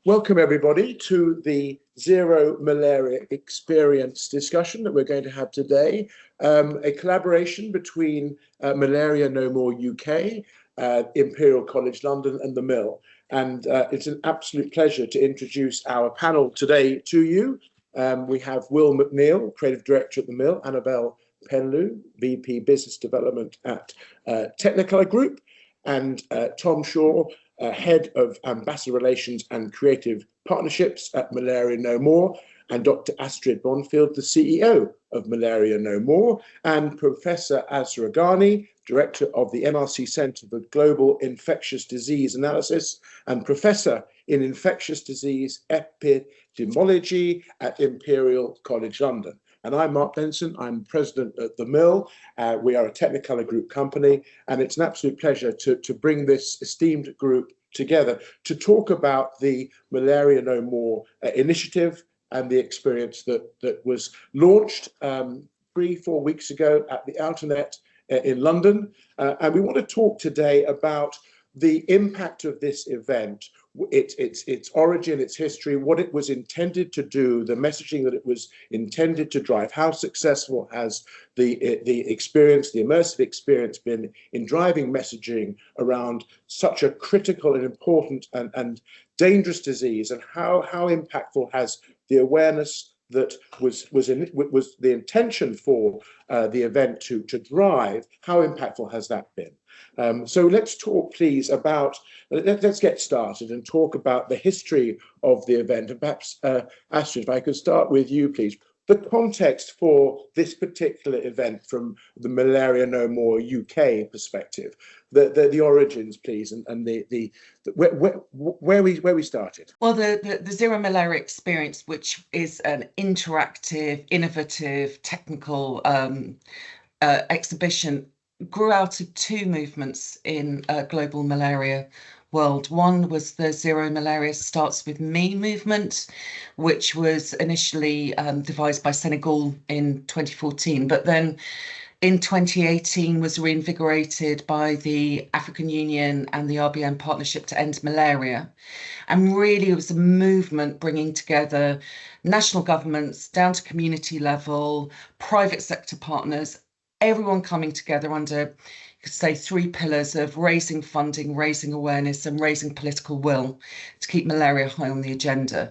Welcome everybody to the Zero Malaria Experience discussion that we're going to have today, a collaboration between Malaria No More UK, Imperial College London and the Mill. And it's an absolute pleasure to introduce our panel today to you. We have Will MacNeil, Creative Director at the Mill, Annabelle Penloup, VP Business Development at Technicolor Group, and Tom Shaw, Head of Ambassador Relations and Creative Partnerships at Malaria No More, and Dr. Astrid Bonfield, the CEO of Malaria No More, and Professor Azra Ghani, Director of the MRC Centre for Global Infectious Disease Analysis and Professor in Infectious Disease Epidemiology at Imperial College London. And I'm Mark Benson, I'm President at the Mill. We are a Technicolor Group company, and it's an absolute pleasure to bring this esteemed group together to talk about the Malaria No More initiative and the experience that was launched 3-4 weeks ago at the Outernet in London. And we want to talk today about the impact of this event, its origin, its history, what it was intended to do, the messaging that it was intended to drive, how successful has the experience, the immersive experience been in driving messaging around such a critical and important and dangerous disease, and how impactful has the awareness that was the intention for the event to drive, how impactful has that been? So let's talk, please, about, let's get started and talk about the history of the event. And perhaps, Astrid, if I could start with you, please. The context for this particular event from the Malaria No More UK perspective, the origins, please, and where we started. Well, the Zero Malaria Experience, which is an interactive, innovative, technical exhibition, grew out of two movements in global malaria world. One was the Zero Malaria Starts With Me movement, which was initially devised by Senegal in 2014, but then in 2018 was reinvigorated by the African Union and the RBM Partnership to End Malaria. And really it was a movement bringing together national governments down to community level, private sector partners, everyone coming together under, you could say, 3 pillars of raising funding, raising awareness, and raising political will to keep malaria high on the agenda.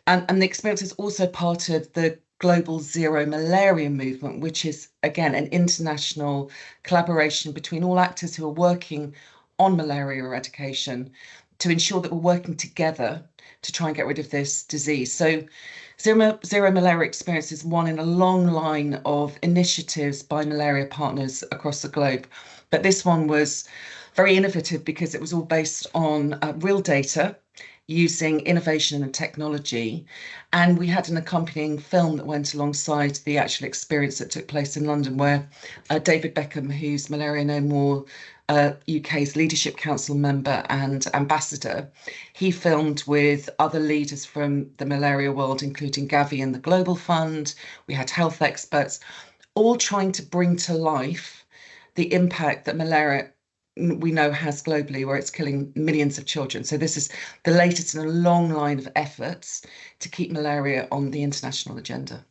And the experience is also part of the global Zero Malaria movement, which is, again, an international collaboration between all actors who are working on malaria eradication to ensure that we're working together to try and get rid of this disease. So Zero Malaria Experience is one in a long line of initiatives by malaria partners across the globe. But this one was very innovative because it was all based on real data using innovation and technology. And we had an accompanying film that went alongside the actual experience that took place in London, where David Beckham, who's Malaria No More UK's Leadership Council member and ambassador, he filmed with other leaders from the malaria world, including Gavi and the Global Fund. We had health experts, all trying to bring to life the impact that malaria we know has globally, where it's killing millions of children. So this is the latest in a long line of efforts to keep malaria on the international agenda.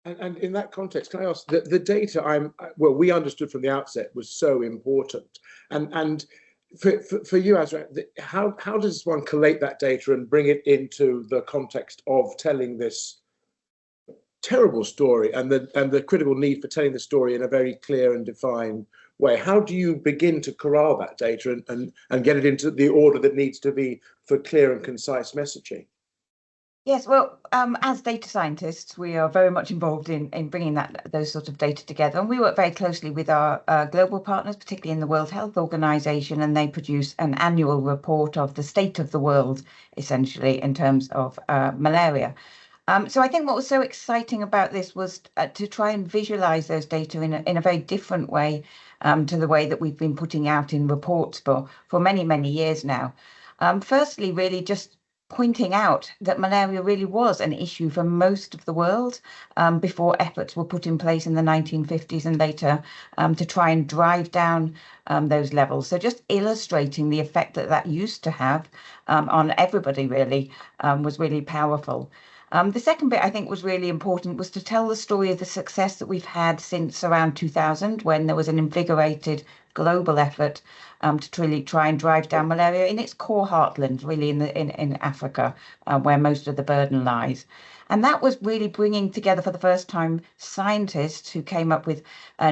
And in that context, can I ask, the data we understood from the outset was so important. And for you, Azra, how does one collate that data and bring it into the context of telling this terrible story and the critical need for telling the story in a very clear and defined way? How do you begin to corral that data and get it into the order that needs to be for clear and concise messaging? Yes, well, as data scientists, we are very much involved in bringing those sort of data together. And we work very closely with our global partners, particularly in the World Health Organization, and they produce an annual report of the state of the world, essentially, in terms of malaria. So I think what was so exciting about this was to try and visualize those data in a very different way to the way that we've been putting out in reports for many, many years now. Firstly, really just pointing out that malaria really was an issue for most of the world before efforts were put in place in the 1950s and later to try and drive down those levels. So just illustrating the effect that that used to have on everybody really was really powerful. The second bit I think was really important was to tell the story of the success that we've had since around 2000, when there was an invigorated global effort to really try and drive down malaria in its core heartland, really in Africa, where most of the burden lies. And that was really bringing together for the first time scientists who came up with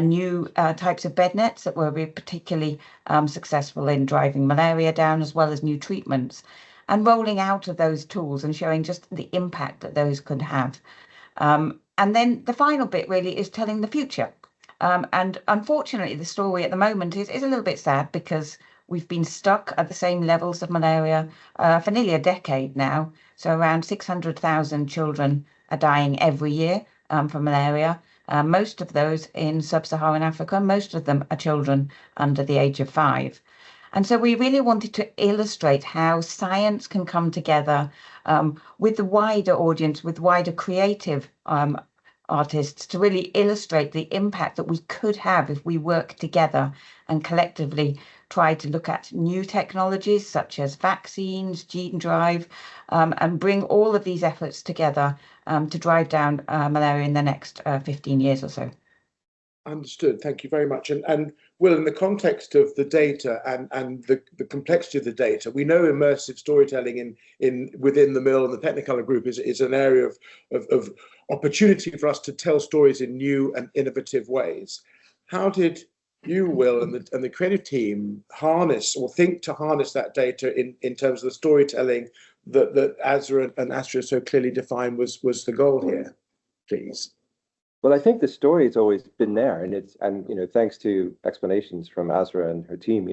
new types of bed nets that were really particularly successful in driving malaria down, as well as new treatments, and rolling out of those tools and showing just the impact that those could have. And then the final bit really is telling the future. And unfortunately, the story at the moment is a little bit sad, because we've been stuck at the same levels of malaria for nearly a decade now. So around 600,000 children are dying every year from malaria. Most of those in sub-Saharan Africa, most of them are children under the age of 5. And so we really wanted to illustrate how science can come together with the wider audience, with wider creative artists, to really illustrate the impact that we could have if we work together and collectively try to look at new technologies such as vaccines, gene drive, and bring all of these efforts together to drive down malaria in the next 15 years or so. Understood. Thank you very much. And Will, in the context of the data and the complexity of the data, we know immersive storytelling within the Mill and the Technicolor group is an area of opportunity for us to tell stories in new and innovative ways. How did you, Will, and the creative team harness or think to harness that data in terms of the storytelling that Azra and Astra so clearly defined was the goal here, please? Well, I think the story has always been there, and thanks to explanations from Azra and her team,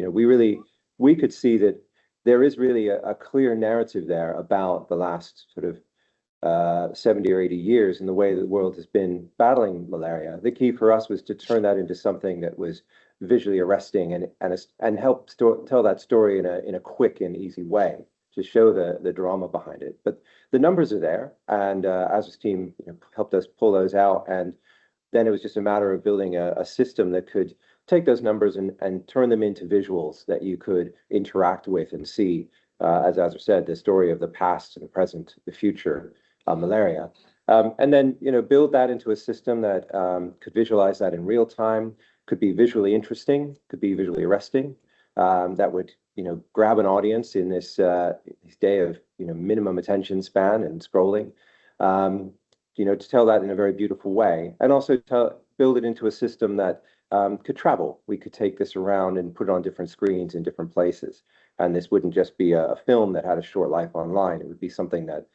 we could see that there is really a clear narrative there about the last sort of 70 or 80 years and the way that the world has been battling malaria. The key for us was to turn that into something that was visually arresting and help tell that story in a quick and easy way to show the drama behind it. But the numbers are there, and Azra's team helped us pull those out, and then it was just a matter of building a system that could take those numbers and turn them into visuals that you could interact with and see, as Azra said, the story of the past and the present, the future of malaria. And then build that into a system that could visualize that in real time, could be visually interesting, could be visually arresting, that would grab an audience in this day of minimum attention span and scrolling, to tell that in a very beautiful way, and also build it into a system that could travel. We could take this around and put it on different screens in different places, and this wouldn't just be a film that had a short life online. It would be something that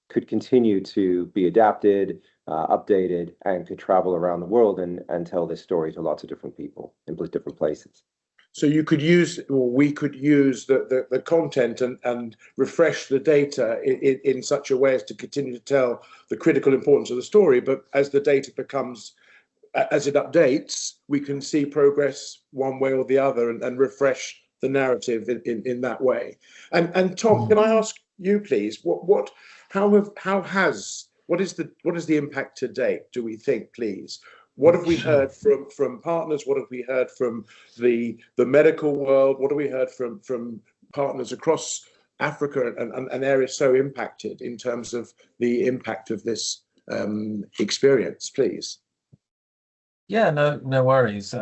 could continue to be adapted, updated, and could travel around the world and tell this story to lots of different people in different places. So you could use, or we could use the content and refresh the data in such a way as to continue to tell the critical importance of the story. But as the data as it updates, we can see progress one way or the other and refresh the narrative in that way. And Tom, can I ask you, please, what is the impact to date, do we think, please? What have we heard from partners? What have we heard from the medical world? What have we heard from partners across Africa and areas so impacted in terms of the impact of this experience, please? Yeah, no worries.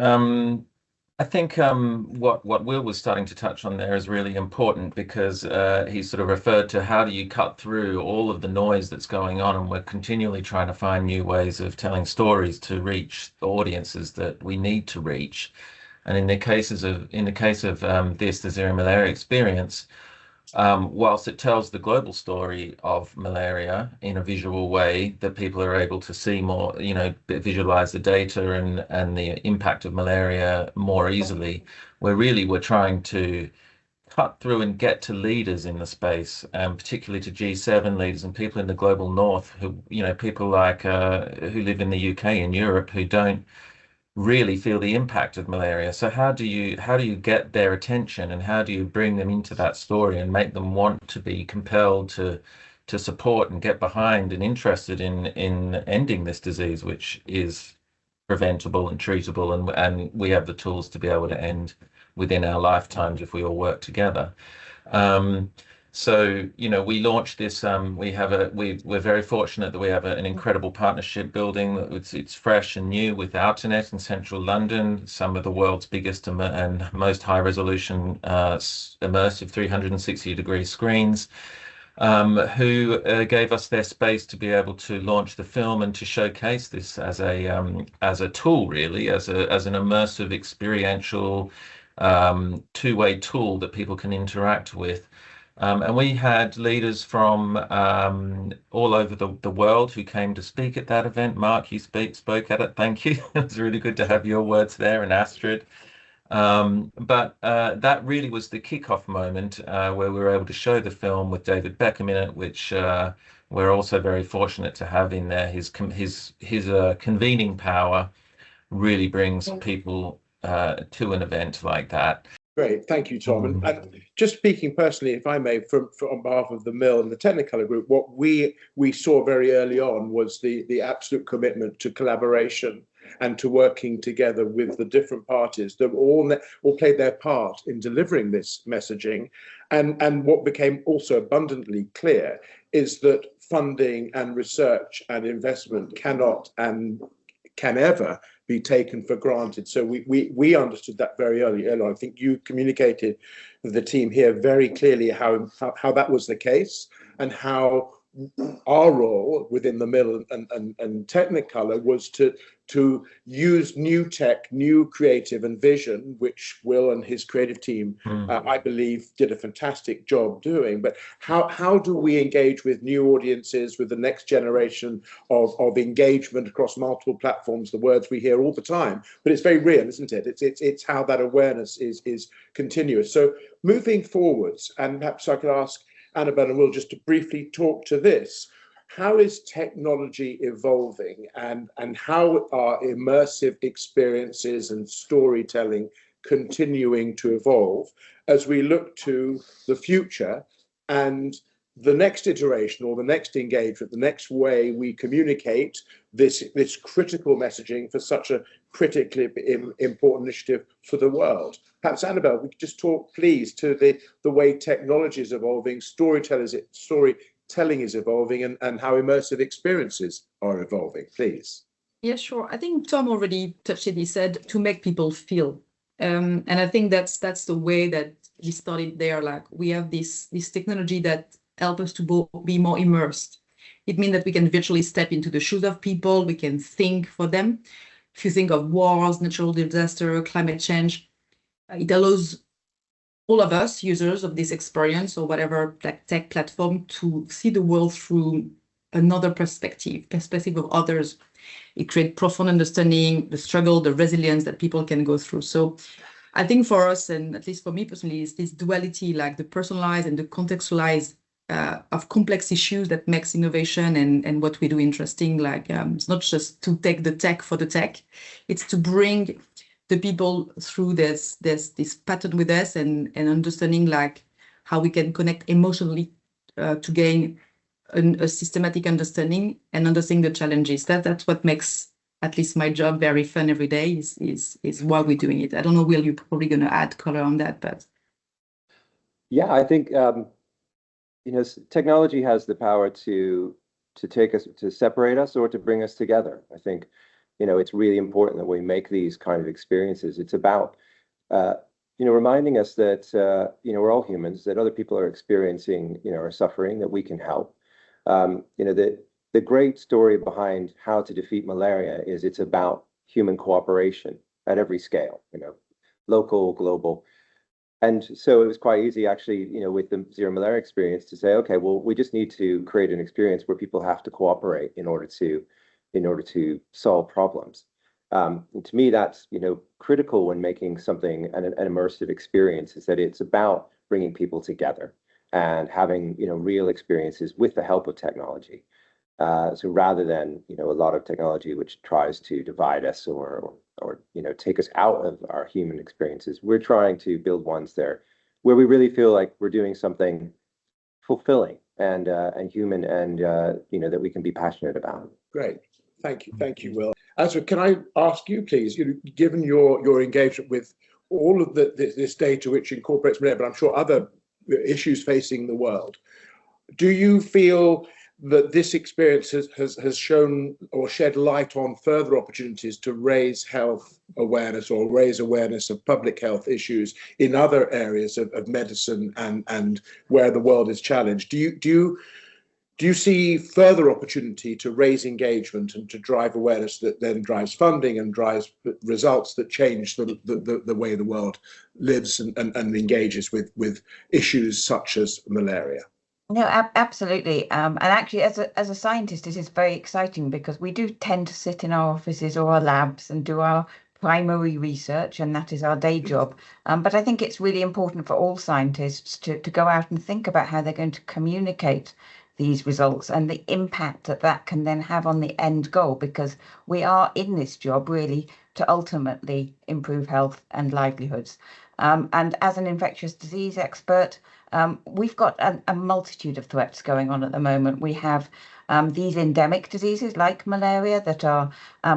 I think what Will was starting to touch on there is really important, because he sort of referred to how do you cut through all of the noise that's going on, and we're continually trying to find new ways of telling stories to reach the audiences that we need to reach. And in the case of the Zero Malaria Experience, whilst it tells the global story of malaria in a visual way that people are able to see more, visualize the data and the impact of malaria more easily, we're trying to cut through and get to leaders in the space, and particularly to G7 leaders and people in the global north who, people like who live in the UK and Europe who don't really feel the impact of malaria. So how do you get their attention, and how do you bring them into that story and make them want to be compelled to support and get behind and interested in ending this disease, which is preventable and treatable, and we have the tools to be able to end within our lifetimes if we all work together. So, we launched this. We're very fortunate that we have an incredible partnership building. It's fresh and new with Outernet in central London, some of the world's biggest and most high resolution immersive 360-degree screens, who gave us their space to be able to launch the film and to showcase this as a tool, really, as an immersive, experiential, two-way tool that people can interact with. And we had leaders from all over the world who came to speak at that event. Mark, you spoke at it. Thank you. It was really good to have your words there, and Astrid. But that really was the kickoff moment where we were able to show the film with David Beckham in it, which we're also very fortunate to have in there. His convening power really brings people to an event like that. Great, thank you, Tom. And just speaking personally, if I may, on behalf of the Mill and the Technicolor Group, what we saw very early on was the absolute commitment to collaboration and to working together with the different parties that all played their part in delivering this messaging. And what became also abundantly clear is that funding and research and investment cannot and can ever be taken for granted. So we understood that very early on. I think you communicated with the team here very clearly how that was the case, and how our role within the Mill and Technicolor was to use new tech, new creative and vision, which Will and his creative team, I believe, did a fantastic job doing. But how do we engage with new audiences, with the next generation of engagement across multiple platforms? The words we hear all the time, but it's very real, isn't it? It's how that awareness is continuous. So moving forwards, and perhaps I could ask Annabelle and Will just to briefly talk to this. How is technology evolving, and how are immersive experiences and storytelling continuing to evolve as we look to the future and the next iteration or the next engagement, the next way we communicate this critical messaging for such a critically important initiative for the world? Perhaps, Annabelle, we could just talk, please, to the way technology is evolving, storytelling is evolving, and how immersive experiences are evolving, please. Yeah, sure. I think Tom already touched it. He said to make people feel. And I think that's the way that we started there. Like, we have this technology that helps us to be more immersed. It means that we can virtually step into the shoes of people. We can think for them. If you think of wars, natural disaster, climate change, it allows all of us users of this experience or whatever tech platform to see the world through another perspective of others. It creates profound understanding, the struggle, the resilience that people can go through. So I think for us, and at least for me personally, is this duality, like the personalized and the contextualized of complex issues that makes innovation and what we do interesting. Like, it's not just to take the tech for the tech, it's to bring the people through this pattern with us and understanding like how we can connect emotionally to gain a systematic understanding and understanding the challenges. That's what makes at least my job very fun every day, is why we're doing it. I don't know, Will, you're probably going to add color on that, but. Yeah, I think, technology has the power to take us, to separate us or to bring us together. I think, it's really important that we make these kind of experiences. It's about, reminding us that, we're all humans, that other people are experiencing, are suffering, that we can help. The great story behind how to defeat malaria is it's about human cooperation at every scale, local, global. And so it was quite easy, actually, with the Zero Malaria Experience to say, okay, well, we just need to create an experience where people have to cooperate in order to solve problems. And to me, that's critical when making something an immersive experience, is that it's about bringing people together and having real experiences with the help of technology. So rather than, a lot of technology which tries to divide us or take us out of our human experiences, we're trying to build ones there where we really feel like we're doing something fulfilling and human and that we can be passionate about. Great. Thank you, Will. Azra, can I ask you, please, given your engagement with all of this data which incorporates malaria, but I'm sure other issues facing the world, do you feel that this experience has shown or shed light on further opportunities to raise health awareness or raise awareness of public health issues in other areas of medicine and where the world is challenged? Do you see further opportunity to raise engagement and to drive awareness that then drives funding and drives results that change the way the world lives and engages with issues such as malaria? No, absolutely. And actually, as a scientist, it is very exciting because we do tend to sit in our offices or our labs and do our primary research, and that is our day job. But I think it's really important for all scientists to go out and think about how they're going to communicate these results and the impact that can then have on the end goal, because we are in this job really to ultimately improve health and livelihoods. And as an infectious disease expert, we've got a multitude of threats going on at the moment. We have these endemic diseases like malaria that are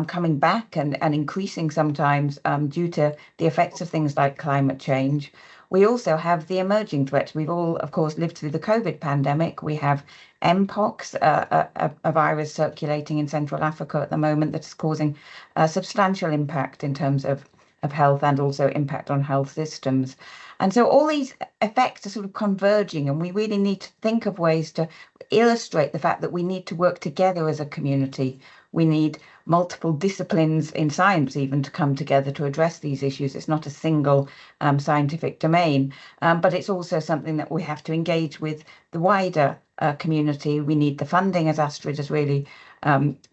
coming back and increasing sometimes due to the effects of things like climate change. We also have the emerging threats. We've all, of course, lived through the COVID pandemic. We have Mpox, a virus circulating in Central Africa at the moment that is causing a substantial impact in terms of health and also impact on health systems. And so all these effects are sort of converging, and we really need to think of ways to illustrate the fact that we need to work together as a community. We need multiple disciplines in science even to come together to address these issues. It's not a single scientific domain, but it's also something that we have to engage with the wider community. We need the funding, as Astrid has really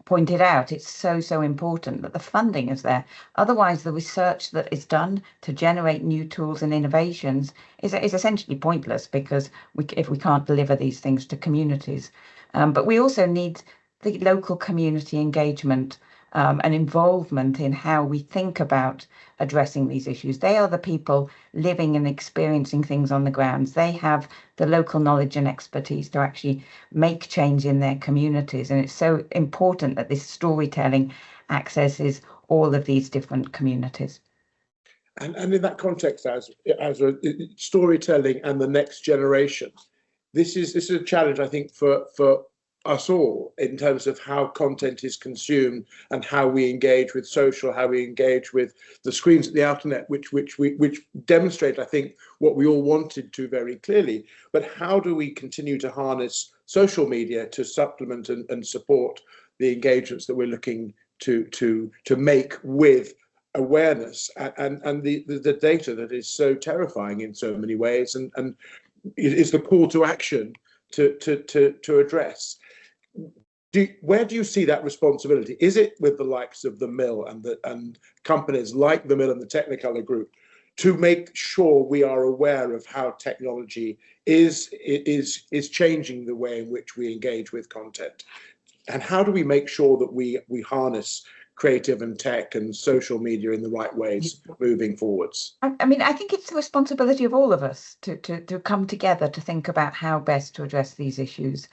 pointed out. It's so important that the funding is there. Otherwise, the research that is done to generate new tools and innovations is essentially pointless, because if we can't deliver these things to communities. But we also need the local community engagement and involvement in how we think about addressing these issues. They are the people living and experiencing things on the grounds. They have the local knowledge and expertise to actually make change in their communities. And it's so important that this storytelling accesses all of these different communities. And in that context, as storytelling and the next generation, this is a challenge, I think, for us all in terms of how content is consumed and how we engage with social, how we engage with the screens at the internet, which demonstrate, I think, what we all wanted to very clearly. But how do we continue to harness social media to supplement and support the engagements that we're looking to make with awareness and the data that is so terrifying in so many ways and is the call to action to address? Where do you see that responsibility? Is it with the likes of the Mill and companies like the Mill and the Technicolor Group to make sure we are aware of how technology is changing the way in which we engage with content? And how do we make sure that we harness creative and tech and social media in the right ways moving forwards? I mean, I think it's the responsibility of all of us to come together to think about how best to address these issues.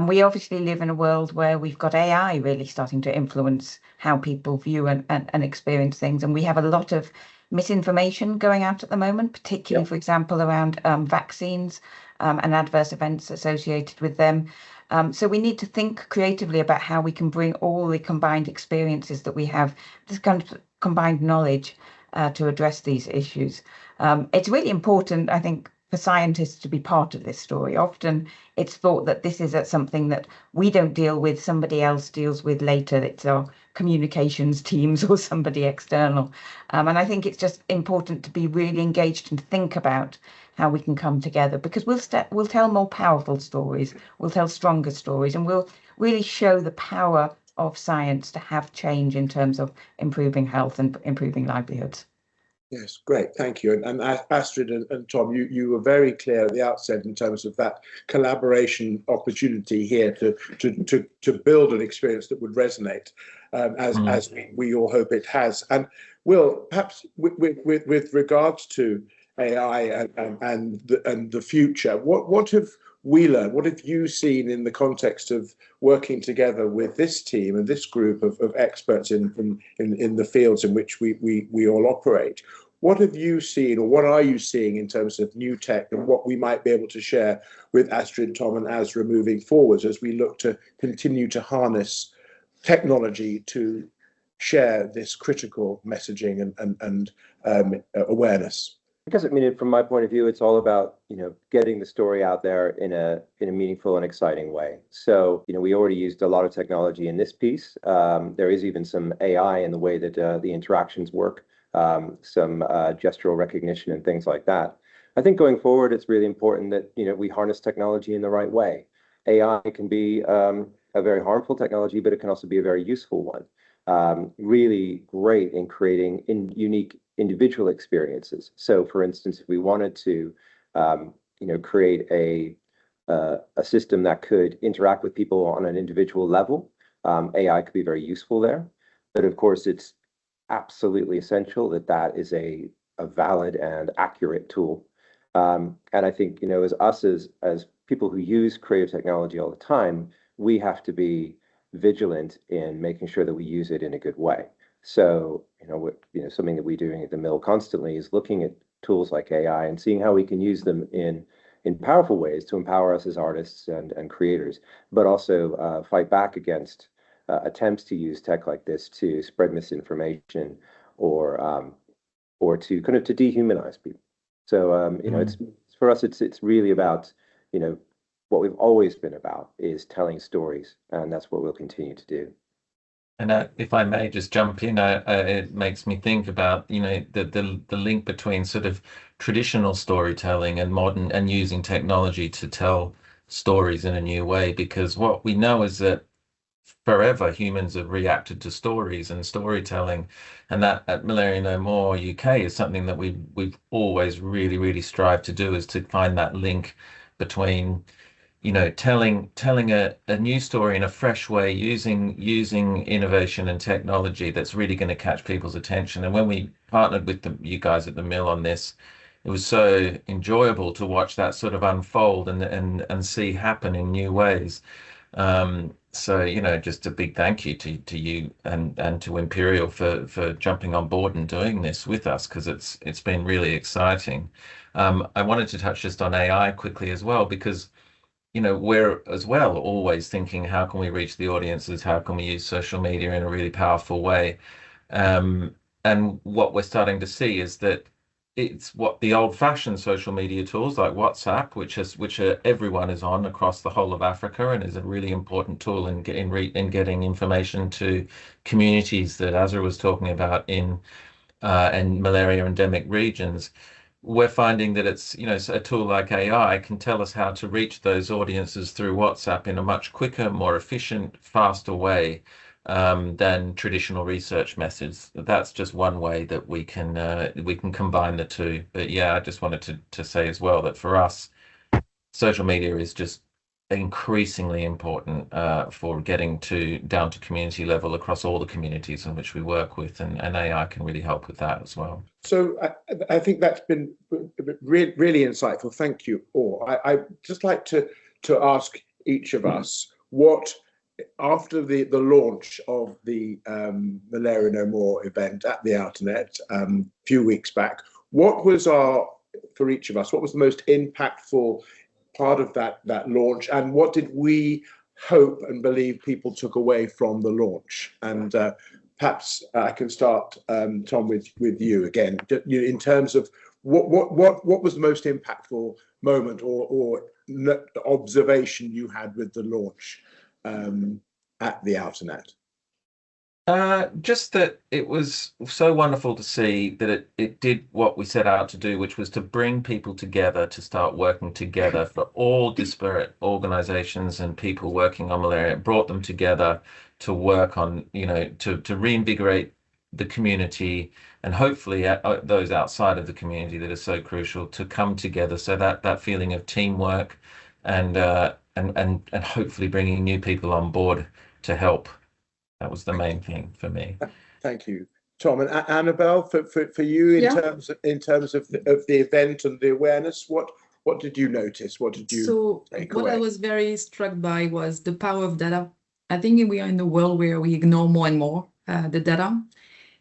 We obviously live in a world where we've got AI really starting to influence how people view and experience things. And we have a lot of misinformation going out at the moment, particularly, for example, around vaccines and adverse events associated with them. So we need to think creatively about how we can bring all the combined experiences that we have, this kind of combined knowledge to address these issues. It's really important, I think, for scientists to be part of this story. Often it's thought that this is something that we don't deal with, somebody else deals with later. It's our communications teams or somebody external. And I think it's just important to be really engaged and think about how we can come together, because we'll tell more powerful stories, we'll tell stronger stories, and we'll really show the power of science to have change in terms of improving health and improving livelihoods. Yes, great, thank you. And Astrid and Tom, you were very clear at the outset in terms of that collaboration opportunity here to build an experience that would resonate, as we all hope it has. And Will, perhaps with regards to AI and the future, what have we learned? What have you seen in the context of working together with this team and this group of experts in the fields in which we all operate? What have you seen, or what are you seeing in terms of new tech, and what we might be able to share with Astrid, Tom, and Azra moving forwards as we look to continue to harness technology to share this critical messaging and awareness? Because I mean, from my point of view, it's all about, getting the story out there in a meaningful and exciting way. So, we already used a lot of technology in this piece. There is even some AI in the way that the interactions work, some gestural recognition and things like that. I think going forward, it's really important that, we harness technology in the right way. AI can be a very harmful technology, but it can also be a very useful one. Really great in creating unique individual experiences. So, for instance, if we wanted to, create a system that could interact with people on an individual level, AI could be very useful there. But of course, it's absolutely essential that that is a valid and accurate tool. And I think, as people who use creative technology all the time, we have to be vigilant in making sure that we use it in a good way. So, something that we're doing at the Mill constantly is looking at tools like AI and seeing how we can use them in powerful ways to empower us as artists and creators, but also fight back against attempts to use tech like this to spread misinformation or to kind of to dehumanize people. So, it's for us, it's really about, what we've always been about is telling stories, and that's what we'll continue to do. And if I may just jump in, it makes me think about, the link between sort of traditional storytelling and modern and using technology to tell stories in a new way. Because what we know is that forever humans have reacted to stories and storytelling, and that at Malaria No More UK is something that we've always really strived to do, is to find that link between telling a new story in a fresh way, using innovation and technology that's really going to catch people's attention. And when we partnered with you guys at the Mill on this, it was so enjoyable to watch that sort of unfold and see happen in new ways. So, just a big thank you to you and to Imperial for jumping on board and doing this with us, because it's been really exciting. I wanted to touch just on AI quickly as well, because we're as well always thinking, how can we reach the audiences? How can we use social media in a really powerful way? And what we're starting to see is that it's what the old-fashioned social media tools like WhatsApp, which everyone is on across the whole of Africa, and is a really important tool in getting information to communities that Azra was talking about in malaria endemic regions. We're finding that it's, a tool like AI can tell us how to reach those audiences through WhatsApp in a much quicker, more efficient, faster way than traditional research methods. That's just one way that we can combine the two. But yeah, I just wanted to say as well that for us, social media is just increasingly important for getting down to community level across all the communities in which we work with, and AI can really help with that as well. So I think that's been really insightful. Thank you all. I'd just like to ask each of us what, after the launch of the Malaria No More event at the Outernet a few weeks back, for each of us, what was the most impactful part of that launch, and what did we hope and believe people took away from the launch? And perhaps I can start, Tom, with you again, in terms of what was the most impactful moment or observation you had with the launch at the Outernet? Just that it was so wonderful to see that it did what we set out to do, which was to bring people together, to start working together for all disparate organizations and people working on malaria. It brought them together to work on, to reinvigorate the community, and hopefully those outside of the community that are so crucial to come together. So that feeling of teamwork and hopefully bringing new people on board to help. That was the main thing for me. Thank you, Tom. And Annabelle, for you in terms of the event and the awareness, what did you notice? What did you take away? What I was very struck by was the power of data. I think we are in a world where we ignore more and more the data.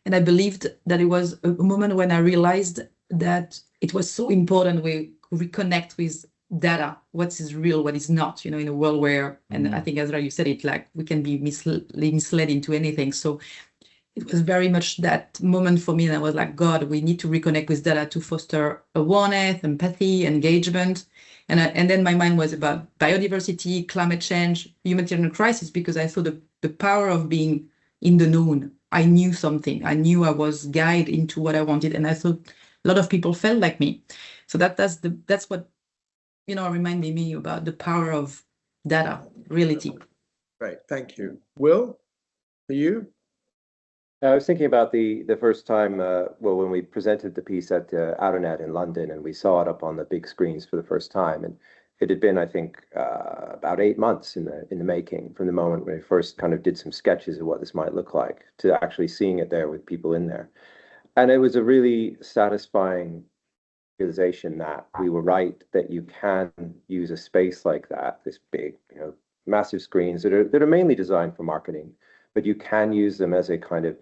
And I believed that it was a moment when I realized that it was so important we reconnect with data, what is real, what is not, in a world where, and I think Ezra, you said it, like we can be misled into anything. So it was very much that moment for me. And I was like, God, we need to reconnect with data to foster awareness, empathy, engagement. And then my mind was about biodiversity, climate change, humanitarian crisis, because I saw the power of being in the known. I knew something. I knew I was guided into what I wanted. And I thought a lot of people felt like me. So that's what, reminded me about the power of data, reality. Great, thank you. Will, for you? I was thinking about the first time, when we presented the piece at Outernet in London, and we saw it up on the big screens for the first time, and it had been, I think, about 8 months in the making, from the moment when we first kind of did some sketches of what this might look like to actually seeing it there with people in there, and it was a really satisfying realization that we were right, that you can use a space like that, this big, massive screens that are mainly designed for marketing, but you can use them as a kind of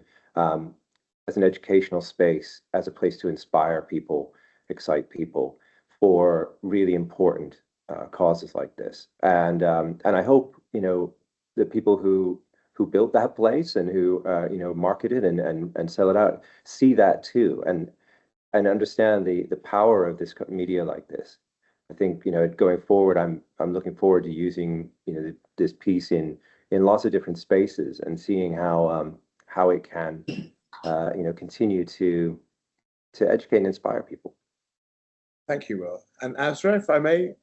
as an educational space, as a place to inspire people, excite people for really important causes like this. And I hope the people who built that place and who market it and sell it out see that too, and understand the power of this media like this. I think going forward, I'm looking forward to using this piece in lots of different spaces and seeing how it can continue to educate and inspire people. Thank you, Will. And Azra, if I may.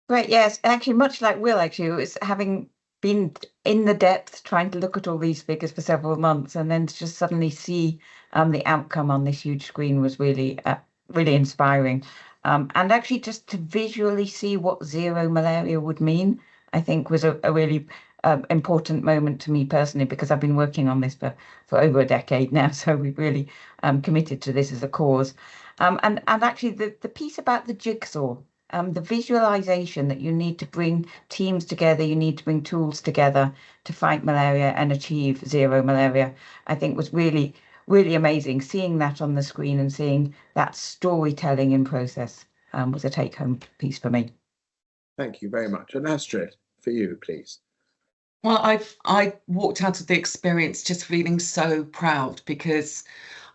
Right, yes, actually, much like Will, actually, it was having been in the depth trying to look at all these figures for several months, and then to just suddenly see the outcome on this huge screen was really inspiring. And actually just to visually see what zero malaria would mean, I think was a really important moment to me personally, because I've been working on this for over a decade now, so we've really committed to this as a cause. And actually the piece about the jigsaw, the visualization that you need to bring teams together, you need to bring tools together to fight malaria and achieve zero malaria, I think was really, really amazing. Seeing that on the screen and seeing that storytelling in process was a take-home piece for me. Thank you very much. And Astrid, for you, please. Well, I walked out of the experience just feeling so proud, because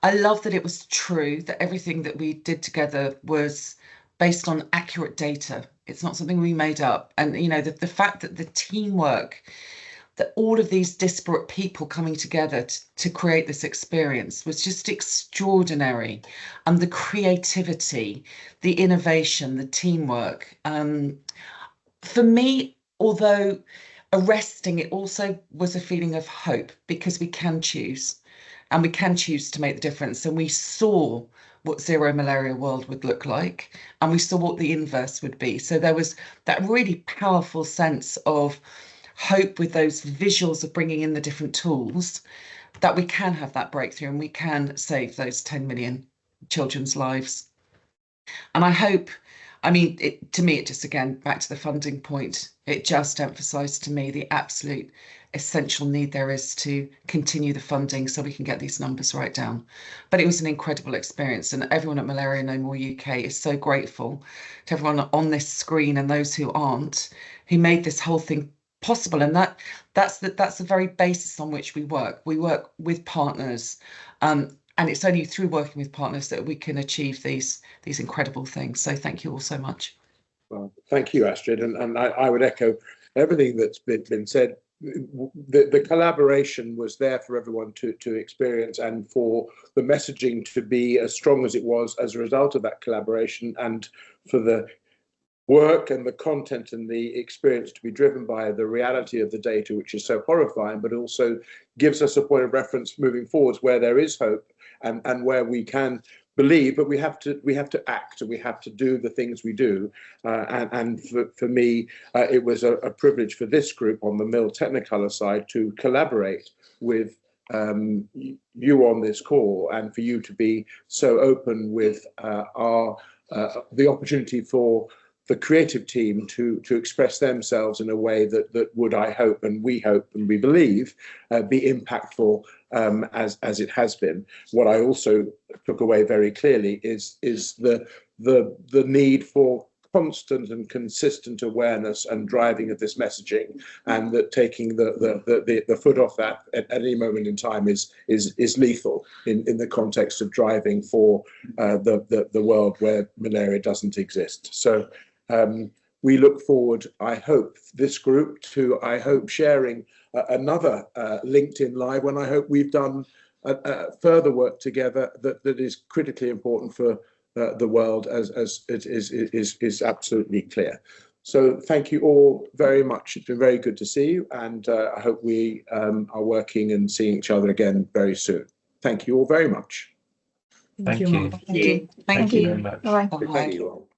I love that it was true, that everything that we did together was based on accurate data. It's not something we made up. And, the fact that the teamwork, that all of these disparate people coming together to create this experience was just extraordinary. And the creativity, the innovation, the teamwork. For me, although arresting, it also was a feeling of hope, because we can choose, and we can choose to make the difference. And we saw what zero malaria world would look like, and we saw what the inverse would be. So there was that really powerful sense of hope with those visuals of bringing in the different tools, that we can have that breakthrough and we can save those 10 million children's lives. And I hope, to me, it just, again, back to the funding point, it just emphasised to me the absolute essential need there is to continue the funding so we can get these numbers right down. But it was an incredible experience, and everyone at Malaria No More UK is so grateful to everyone on this screen and those who aren't, who made this whole thing possible. And that's the very basis on which we work. We work with partners, and it's only through working with partners that we can achieve these incredible things. So thank you all so much. Well, thank you, Astrid. And I would echo everything that's been said. The collaboration was there for everyone to experience, and for the messaging to be as strong as it was as a result of that collaboration, and for the work and the content and the experience to be driven by the reality of the data, which is so horrifying, but also gives us a point of reference moving forwards where there is hope, and where we can believe, but we have to act, and we have to do the things we do. And for me, it was a privilege for this group on the Mill Technicolor side to collaborate with you on this call, and for you to be so open with the opportunity for the creative team to express themselves in a way that would, I hope, and we believe, be impactful as it has been. What I also took away very clearly is the need for constant and consistent awareness and driving of this messaging, and that taking the foot off that at any moment in time is lethal in the context of driving for the world where malaria doesn't exist. So we look forward, I hope, this group to, I hope, sharing another LinkedIn Live when I hope we've done further work together that is critically important for the world, as it is absolutely clear. So thank you all very much. It's been very good to see you, and I hope we are working and seeing each other again very soon. Thank you all very much. Thank you. Thank you. Thank you you. very much. Bye. Bye. Thank you all.